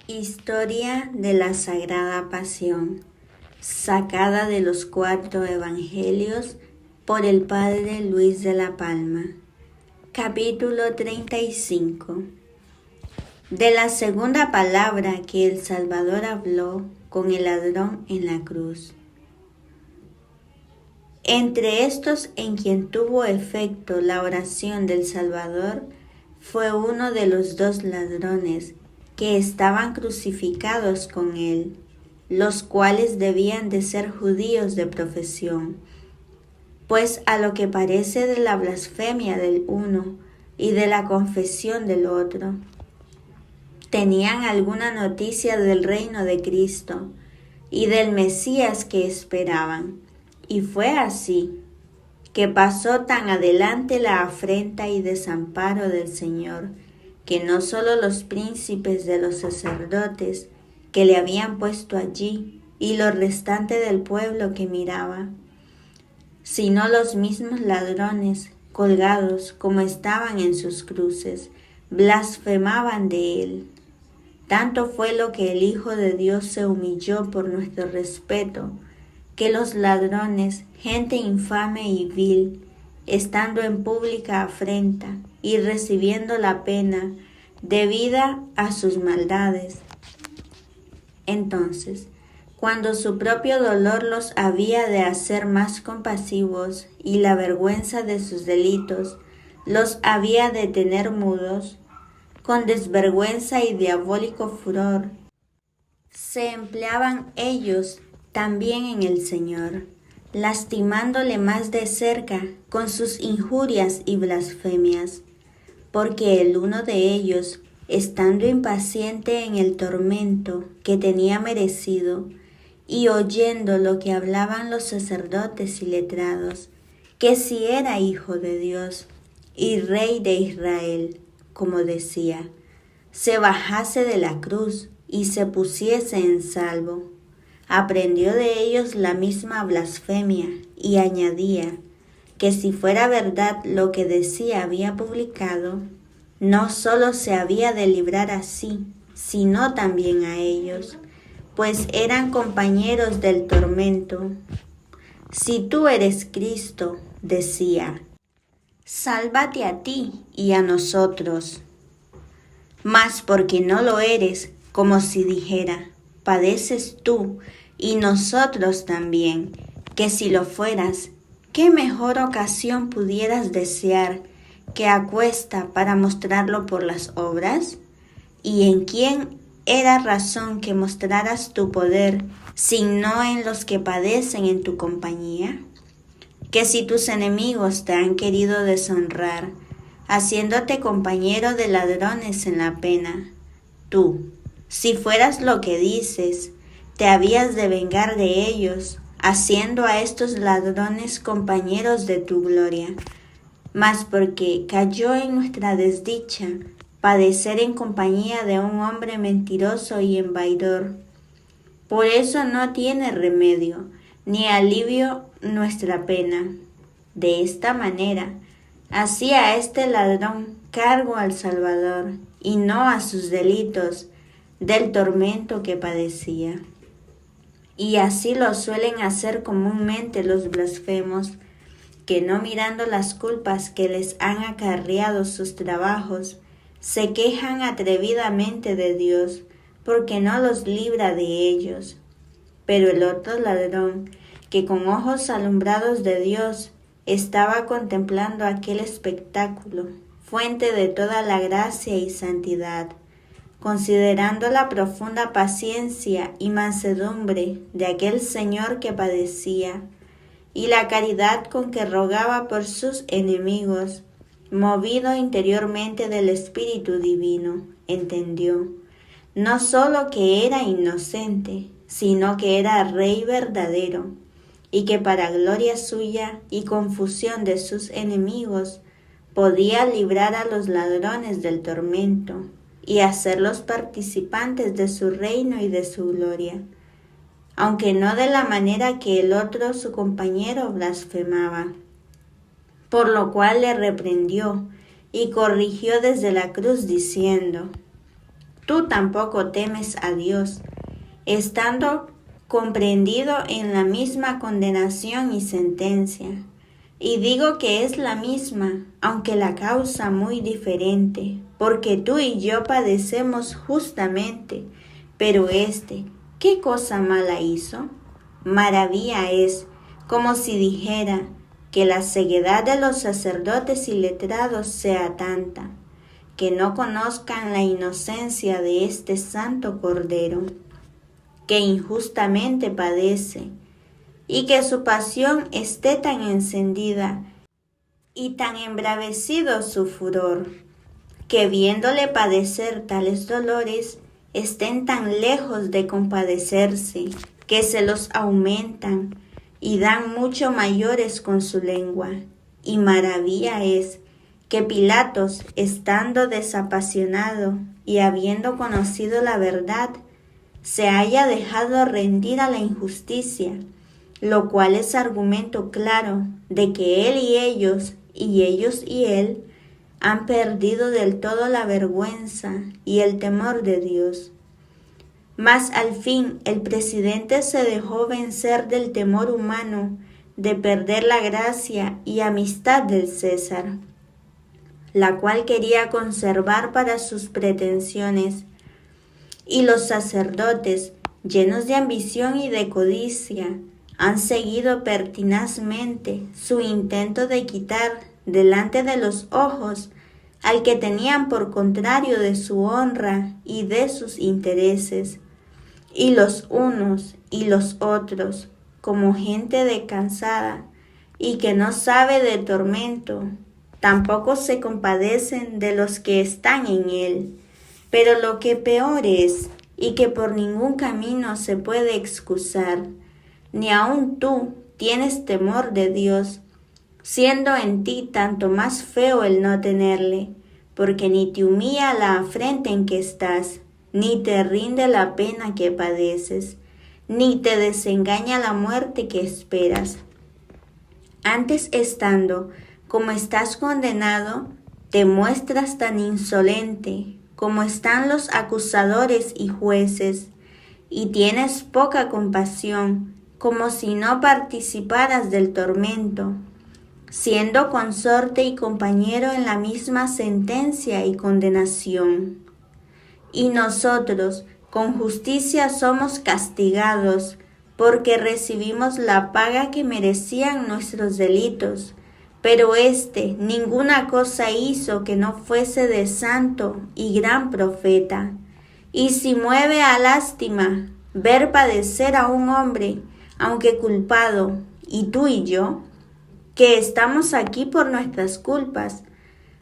Historia de la Sagrada Pasión, sacada de los 4 Evangelios por el Padre Luis de la Palma. Capítulo 35. De la segunda palabra que el Salvador habló con el ladrón en la cruz. Entre estos en quien tuvo efecto la oración del Salvador fue uno de los 2 ladrones que estaban crucificados con él, los cuales debían de ser judíos de profesión, pues a lo que parece de la blasfemia del uno y de la confesión del otro, tenían alguna noticia del reino de Cristo y del Mesías que esperaban, y fue así que pasó tan adelante la afrenta y desamparo del Señor, que no solo los príncipes de los sacerdotes que le habían puesto allí y lo restante del pueblo que miraba, sino los mismos ladrones, colgados como estaban en sus cruces, blasfemaban de él. Tanto fue lo que el Hijo de Dios se humilló por nuestro respeto, que los ladrones, gente infame y vil, estando en pública afrenta y recibiendo la pena debida a sus maldades. Entonces, cuando su propio dolor los había de hacer más compasivos y la vergüenza de sus delitos los había de tener mudos, con desvergüenza y diabólico furor, se empleaban ellos también en el Señor, lastimándole más de cerca con sus injurias y blasfemias, porque el uno de ellos, estando impaciente en el tormento que tenía merecido, y oyendo lo que hablaban los sacerdotes y letrados, que si era Hijo de Dios y Rey de Israel, como decía, se bajase de la cruz y se pusiese en salvo. Aprendió de ellos la misma blasfemia y añadía que si fuera verdad lo que decía había publicado, no solo se había de librar a sí, sino también a ellos, pues eran compañeros del tormento. Si tú eres Cristo, decía, sálvate a ti y a nosotros. Mas porque no lo eres, como si dijera, padeces tú y nosotros también, que si lo fueras, ¿qué mejor ocasión pudieras desear que acuesta para mostrarlo por las obras? ¿Y en quién era razón que mostraras tu poder, sino en los que padecen en tu compañía? Que si tus enemigos te han querido deshonrar, haciéndote compañero de ladrones en la pena, tú, si fueras lo que dices, te habías de vengar de ellos, haciendo a estos ladrones compañeros de tu gloria. Mas porque cayó en nuestra desdicha padecer en compañía de un hombre mentiroso y embaidor, por eso no tiene remedio ni alivio nuestra pena. De esta manera, hacía este ladrón cargo al Salvador y no a sus delitos del tormento que padecía. Y así lo suelen hacer comúnmente los blasfemos, que no mirando las culpas que les han acarreado sus trabajos, se quejan atrevidamente de Dios, porque no los libra de ellos. Pero el otro ladrón, que con ojos alumbrados de Dios estaba contemplando aquel espectáculo, fuente de toda la gracia y santidad, considerando la profunda paciencia y mansedumbre de aquel Señor que padecía, y la caridad con que rogaba por sus enemigos, movido interiormente del Espíritu Divino, entendió, no sólo que era inocente, sino que era Rey verdadero, y que para gloria suya y confusión de sus enemigos, podía librar a los ladrones del tormento, y hacerlos participantes de su reino y de su gloria, aunque no de la manera que el otro su compañero blasfemaba. Por lo cual le reprendió y corrigió desde la cruz diciendo, tú tampoco temes a Dios, estando comprendido en la misma condenación y sentencia. Y digo que es la misma, aunque la causa muy diferente, porque tú y yo padecemos justamente, pero ¿qué cosa mala hizo? Maravilla es, como si dijera, que la ceguedad de los sacerdotes y letrados sea tanta, que no conozcan la inocencia de este santo Cordero, que injustamente padece, y que su pasión esté tan encendida y tan embravecido su furor, que viéndole padecer tales dolores, estén tan lejos de compadecerse, que se los aumentan y dan mucho mayores con su lengua. Y maravilla es que Pilatos, estando desapasionado y habiendo conocido la verdad, se haya dejado rendir a la injusticia, lo cual es argumento claro de que él y ellos y él, han perdido del todo la vergüenza y el temor de Dios. Mas al fin el presidente se dejó vencer del temor humano de perder la gracia y amistad del César, la cual quería conservar para sus pretensiones, y los sacerdotes, llenos de ambición y de codicia, han seguido pertinazmente su intento de quitar delante de los ojos al que tenían por contrario de su honra y de sus intereses, y los unos y los otros, como gente descansada y que no sabe de tormento, tampoco se compadecen de los que están en él. Pero lo que peor es, y que por ningún camino se puede excusar, ni aun tú tienes temor de Dios, siendo en ti tanto más feo el no tenerle, porque ni te humilla la afrenta en que estás, ni te rinde la pena que padeces, ni te desengaña la muerte que esperas. Antes estando, como estás condenado, te muestras tan insolente, como están los acusadores y jueces, y tienes poca compasión, como si no participaras del tormento, siendo consorte y compañero en la misma sentencia y condenación. Y nosotros con justicia somos castigados, porque recibimos la paga que merecían nuestros delitos, pero ninguna cosa hizo que no fuese de santo y gran profeta. Y si mueve a lástima ver padecer a un hombre, aunque culpado, y tú y yo, que estamos aquí por nuestras culpas,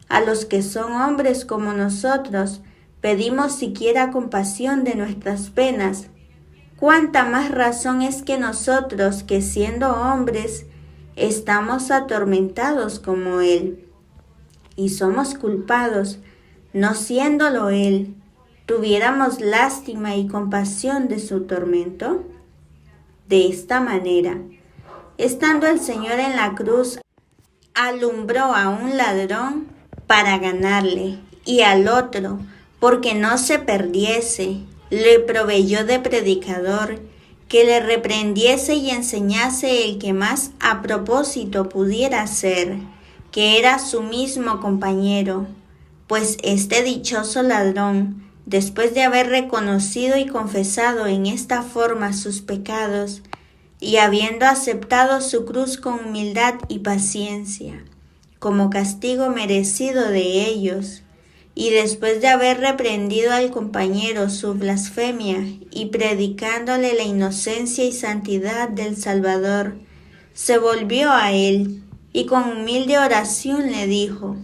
a los que son hombres como nosotros, pedimos siquiera compasión de nuestras penas, cuánta más razón es que nosotros, que siendo hombres, estamos atormentados como Él, y somos culpados, no siéndolo Él, tuviéramos lástima y compasión de su tormento. De esta manera, estando el Señor en la cruz, alumbró a un ladrón para ganarle, y al otro, porque no se perdiese, le proveyó de predicador, que le reprendiese y enseñase el que más a propósito pudiera ser, que era su mismo compañero. Pues este dichoso ladrón, después de haber reconocido y confesado en esta forma sus pecados, y habiendo aceptado su cruz con humildad y paciencia, como castigo merecido de ellos, y después de haber reprendido al compañero su blasfemia y predicándole la inocencia y santidad del Salvador, se volvió a él y con humilde oración le dijo: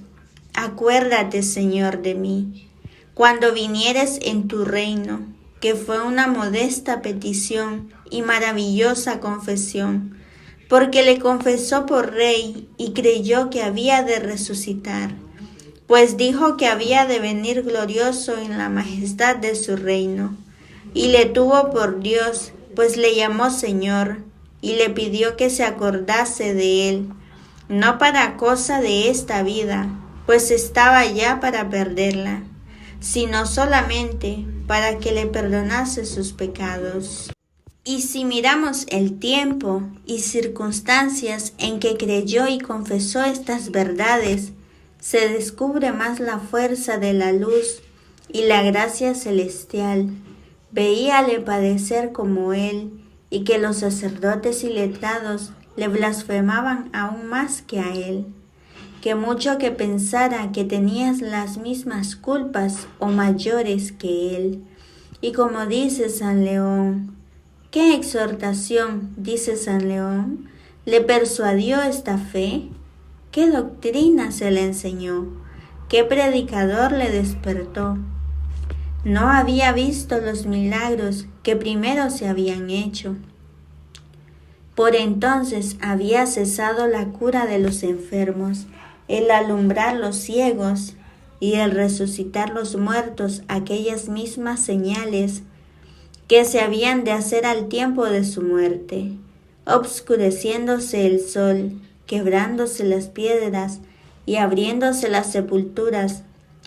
Acuérdate, Señor, de mí, cuando vinieres en tu reino, que fue una modesta petición y maravillosa confesión, porque le confesó por rey y creyó que había de resucitar, pues dijo que había de venir glorioso en la majestad de su reino, y le tuvo por Dios, pues le llamó Señor, y le pidió que se acordase de él, no para cosa de esta vida, pues estaba ya para perderla, sino solamente para que le perdonase sus pecados. Y si miramos el tiempo y circunstancias en que creyó y confesó estas verdades, se descubre más la fuerza de la luz y la gracia celestial. Veíale padecer como él, y que los sacerdotes y letrados le blasfemaban aún más que a él. Que mucho que pensara que tenías las mismas culpas o mayores que él. Y como dice San León, ¿qué exhortación, dice San León, le persuadió esta fe? ¿Qué doctrina se le enseñó? ¿Qué predicador le despertó? No había visto los milagros que primero se habían hecho. Por entonces había cesado la cura de los enfermos, el alumbrar los ciegos y el resucitar los muertos, aquellas mismas señales que se habían de hacer al tiempo de su muerte, obscureciéndose el sol, quebrándose las piedras y abriéndose las sepulturas,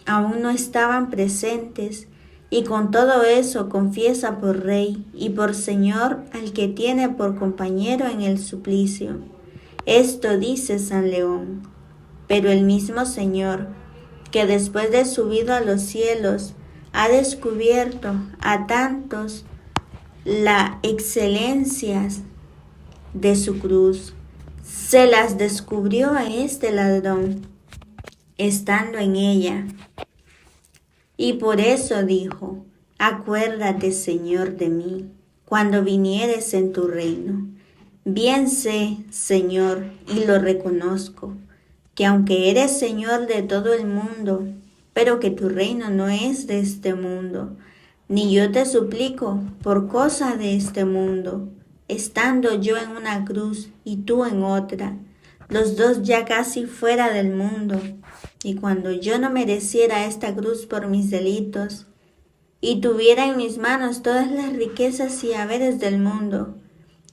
aún no estaban presentes, y con todo eso confiesa por Rey y por Señor al que tiene por compañero en el suplicio. Esto dice San León. Pero el mismo Señor, que después de subido a los cielos, ha descubierto a tantos la excelencia de su cruz, se las descubrió a este ladrón, estando en ella. Y por eso dijo: acuérdate, Señor, de mí, cuando vinieres en tu reino. Bien sé, Señor, y lo reconozco, que aunque eres Señor de todo el mundo, pero que tu reino no es de este mundo, ni yo te suplico por cosa de este mundo, estando yo en una cruz y tú en otra, los dos ya casi fuera del mundo, y cuando yo no mereciera esta cruz por mis delitos, y tuviera en mis manos todas las riquezas y haberes del mundo,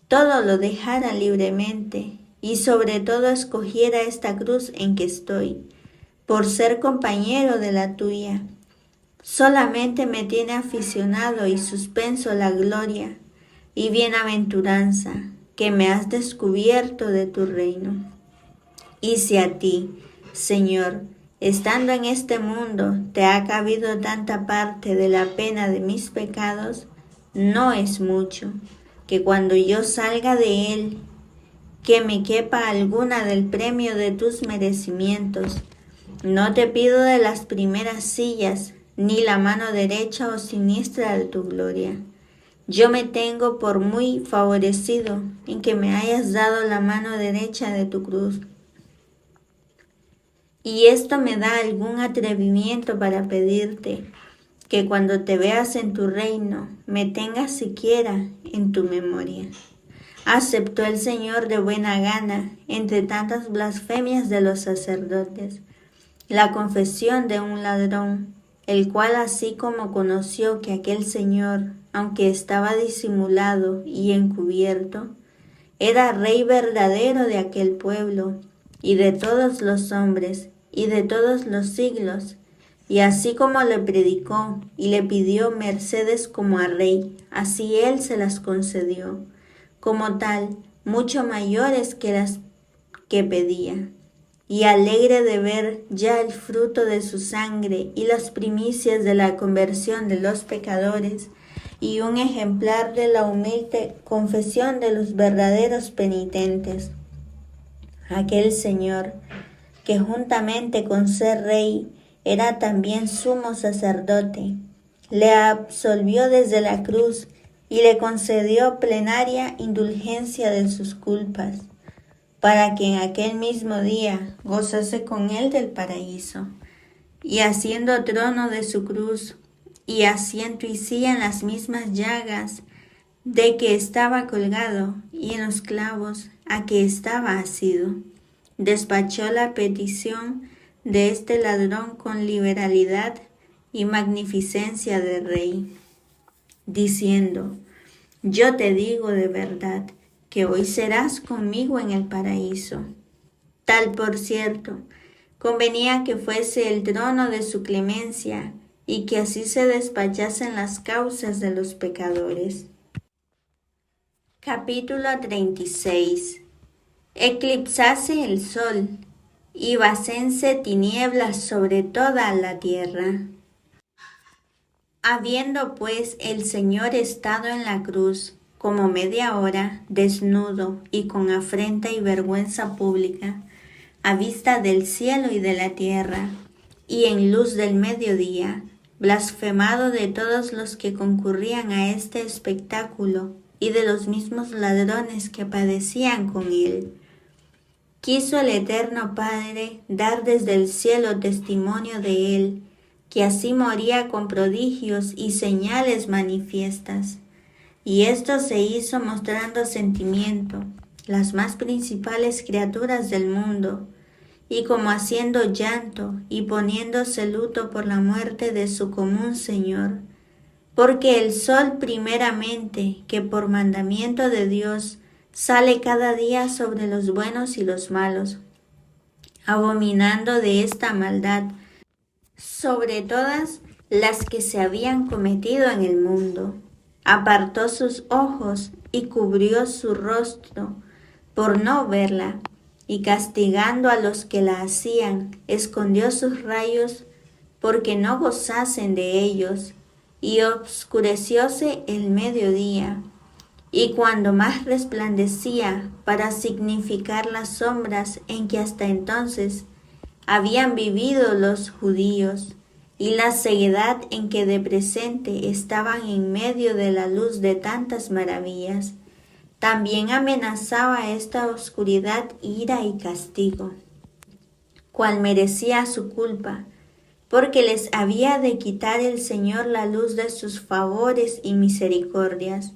todo lo dejara libremente, y sobre todo escogiera esta cruz en que estoy, por ser compañero de la tuya. Solamente me tiene aficionado y suspenso la gloria y bienaventuranza que me has descubierto de tu reino. Y si a ti, Señor, estando en este mundo, te ha cabido tanta parte de la pena de mis pecados, no es mucho, que cuando yo salga de él, que me quepa alguna del premio de tus merecimientos. No te pido de las primeras sillas, ni la mano derecha o siniestra de tu gloria. Yo me tengo por muy favorecido en que me hayas dado la mano derecha de tu cruz. Y esto me da algún atrevimiento para pedirte que cuando te veas en tu reino, me tengas siquiera en tu memoria. Aceptó el Señor de buena gana, entre tantas blasfemias de los sacerdotes, la confesión de un ladrón, el cual así como conoció que aquel Señor, aunque estaba disimulado y encubierto, era Rey verdadero de aquel pueblo y de todos los hombres y de todos los siglos, y así como le predicó y le pidió mercedes como a Rey, así él se las concedió, como tal, mucho mayores que las que pedía, y alegre de ver ya el fruto de su sangre y las primicias de la conversión de los pecadores, y un ejemplar de la humilde confesión de los verdaderos penitentes. Aquel Señor, que juntamente con ser Rey, era también sumo sacerdote, le absolvió desde la cruz y le concedió plenaria indulgencia de sus culpas, para que en aquel mismo día gozase con él del paraíso, y haciendo trono de su cruz, y asiento y silla en las mismas llagas de que estaba colgado, y en los clavos a que estaba asido, despachó la petición de este ladrón con liberalidad y magnificencia de Rey, diciendo: yo te digo de verdad que hoy serás conmigo en el paraíso. Tal, por cierto, convenía que fuese el trono de su clemencia y que así se despachasen las causas de los pecadores. Capítulo 36. Eclipsase el sol, y vacense tinieblas sobre toda la tierra. Habiendo pues el Señor estado en la cruz como media hora, desnudo y con afrenta y vergüenza pública, a vista del cielo y de la tierra, y en luz del mediodía, blasfemado de todos los que concurrían a este espectáculo y de los mismos ladrones que padecían con él, quiso el Eterno Padre dar desde el cielo testimonio de él, que así moría con prodigios y señales manifiestas. Y esto se hizo mostrando sentimiento, las más principales criaturas del mundo, y como haciendo llanto y poniéndose luto por la muerte de su común Señor, porque el sol primeramente, que por mandamiento de Dios sale cada día sobre los buenos y los malos, abominando de esta maldad sobre todas las que se habían cometido en el mundo, apartó sus ojos y cubrió su rostro por no verla, y castigando a los que la hacían, escondió sus rayos porque no gozasen de ellos, y obscurecióse el mediodía, y cuando más resplandecía para significar las sombras en que hasta entonces habían vivido los judíos, y la ceguedad en que de presente estaban en medio de la luz de tantas maravillas, también amenazaba esta oscuridad ira y castigo, cual merecía su culpa, porque les había de quitar el Señor la luz de sus favores y misericordias,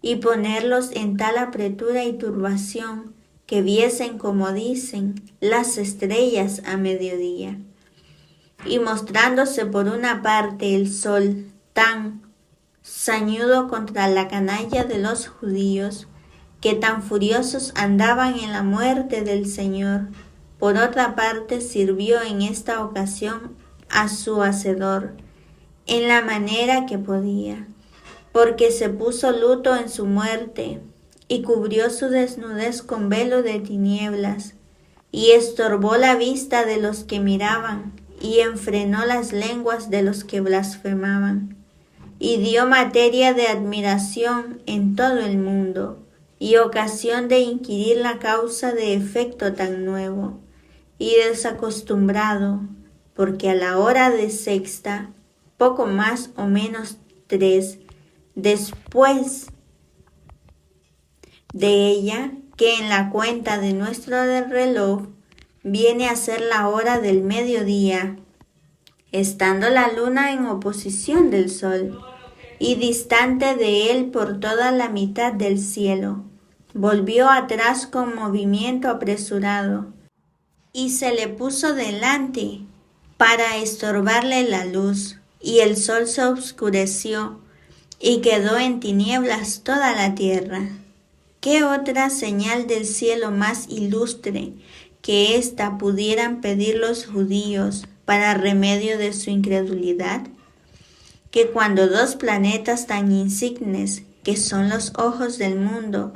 y ponerlos en tal apretura y turbación, que viesen, como dicen, las estrellas a mediodía. Y mostrándose por una parte el sol tan sañudo contra la canalla de los judíos, que tan furiosos andaban en la muerte del Señor, por otra parte sirvió en esta ocasión a su Hacedor, en la manera que podía, porque se puso luto en su muerte, y cubrió su desnudez con velo de tinieblas, y estorbó la vista de los que miraban, y enfrenó las lenguas de los que blasfemaban, y dio materia de admiración en todo el mundo, y ocasión de inquirir la causa de efecto tan nuevo y desacostumbrado, porque a la hora de sexta, poco más o menos 3, después de ella, que en la cuenta de nuestro reloj viene a ser la hora del mediodía, estando la luna en oposición del sol, y distante de él por toda la mitad del cielo, volvió atrás con movimiento apresurado, y se le puso delante para estorbarle la luz, y el sol se oscureció, y quedó en tinieblas toda la tierra. ¿Qué otra señal del cielo más ilustre que ésta pudieran pedir los judíos para remedio de su incredulidad? Que cuando dos planetas tan insignes, que son los ojos del mundo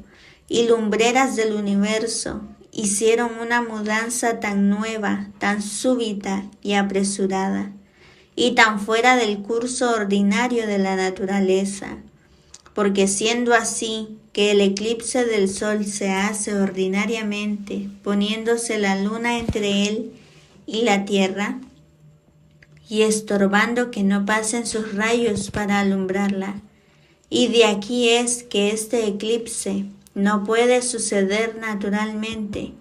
y lumbreras del universo, hicieron una mudanza tan nueva, tan súbita y apresurada, y tan fuera del curso ordinario de la naturaleza, porque siendo así que el eclipse del sol se hace ordinariamente, poniéndose la luna entre él y la tierra, y estorbando que no pasen sus rayos para alumbrarla. Y de aquí es que este eclipse no puede suceder naturalmente,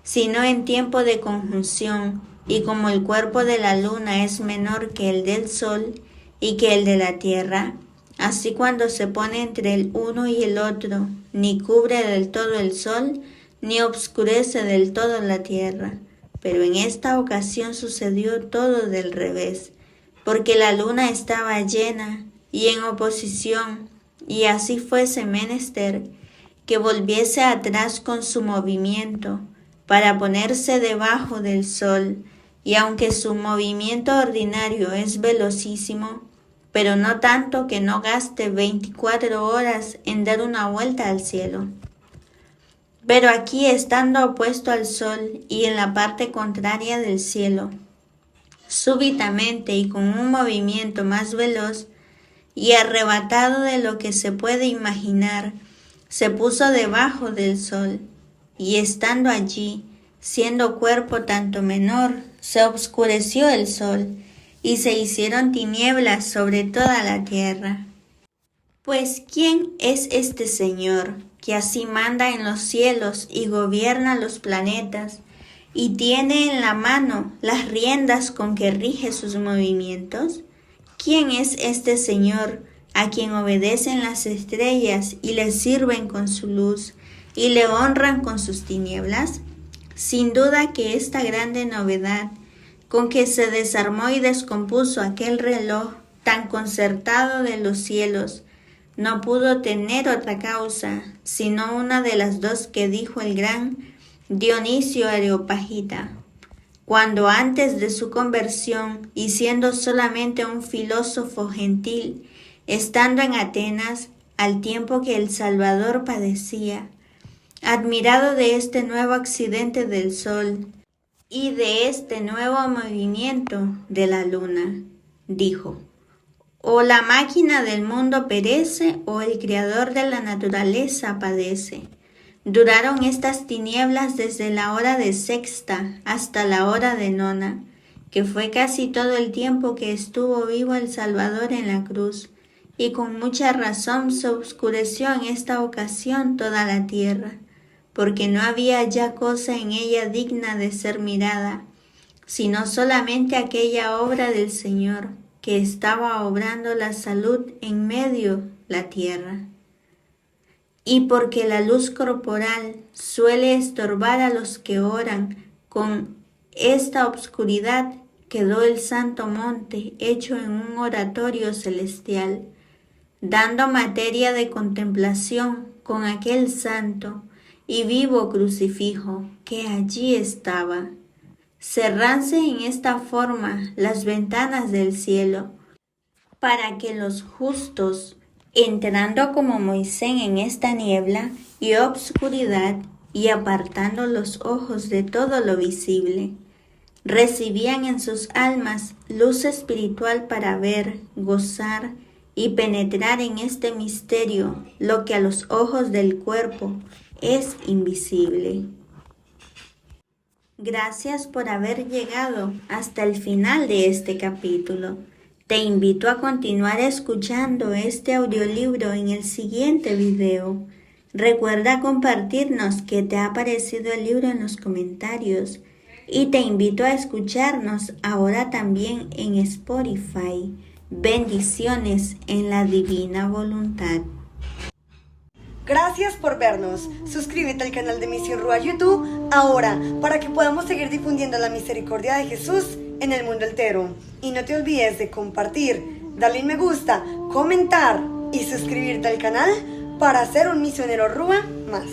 sino en tiempo de conjunción, y como el cuerpo de la luna es menor que el del sol y que el de la tierra, así cuando se pone entre el uno y el otro, ni cubre del todo el sol, ni obscurece del todo la tierra. Pero en esta ocasión sucedió todo del revés, porque la luna estaba llena y en oposición, y así fuese menester que volviese atrás con su movimiento, para ponerse debajo del sol, y aunque su movimiento ordinario es velocísimo, pero no tanto que no gaste 24 horas en dar una vuelta al cielo. Pero aquí, estando opuesto al sol y en la parte contraria del cielo, súbitamente y con un movimiento más veloz y arrebatado de lo que se puede imaginar, se puso debajo del sol, y estando allí, siendo cuerpo tanto menor, se obscureció el sol, y se hicieron tinieblas sobre toda la tierra. Pues, ¿quién es este Señor, que así manda en los cielos y gobierna los planetas, y tiene en la mano las riendas con que rige sus movimientos? ¿Quién es este Señor, a quien obedecen las estrellas y le sirven con su luz, y le honran con sus tinieblas? Sin duda que esta grande novedad, con que se desarmó y descompuso aquel reloj tan concertado de los cielos, no pudo tener otra causa, sino una de las dos que dijo el gran Dionisio Areopagita, cuando antes de su conversión, y siendo solamente un filósofo gentil, estando en Atenas, al tiempo que el Salvador padecía, admirado de este nuevo accidente del sol y de este nuevo movimiento de la luna, dijo: o la máquina del mundo perece, o el creador de la naturaleza padece. Duraron estas tinieblas desde la hora de sexta hasta la hora de nona, que fue casi todo el tiempo que estuvo vivo el Salvador en la cruz, y con mucha razón se oscureció en esta ocasión toda la tierra, porque no había ya cosa en ella digna de ser mirada, sino solamente aquella obra del Señor, que estaba obrando la salud en medio la tierra. Y porque la luz corporal suele estorbar a los que oran, con esta obscuridad quedó el santo monte hecho en un oratorio celestial, dando materia de contemplación con aquel santo y vivo crucifijo que allí estaba. Cerranse en esta forma las ventanas del cielo, para que los justos, entrando como Moisés en esta niebla y obscuridad, y apartando los ojos de todo lo visible, recibían en sus almas luz espiritual para ver, gozar y penetrar en este misterio, lo que a los ojos del cuerpo es invisible. Gracias por haber llegado hasta el final de este capítulo. Te invito a continuar escuchando este audiolibro en el siguiente video. Recuerda compartirnos qué te ha parecido el libro en los comentarios y te invito a escucharnos ahora también en Spotify. Bendiciones en la divina voluntad. Gracias por vernos. Suscríbete al canal de Misión Rúa YouTube ahora para que podamos seguir difundiendo la misericordia de Jesús en el mundo entero. Y no te olvides de compartir, darle un me gusta, comentar y suscribirte al canal para ser un misionero Rúa más.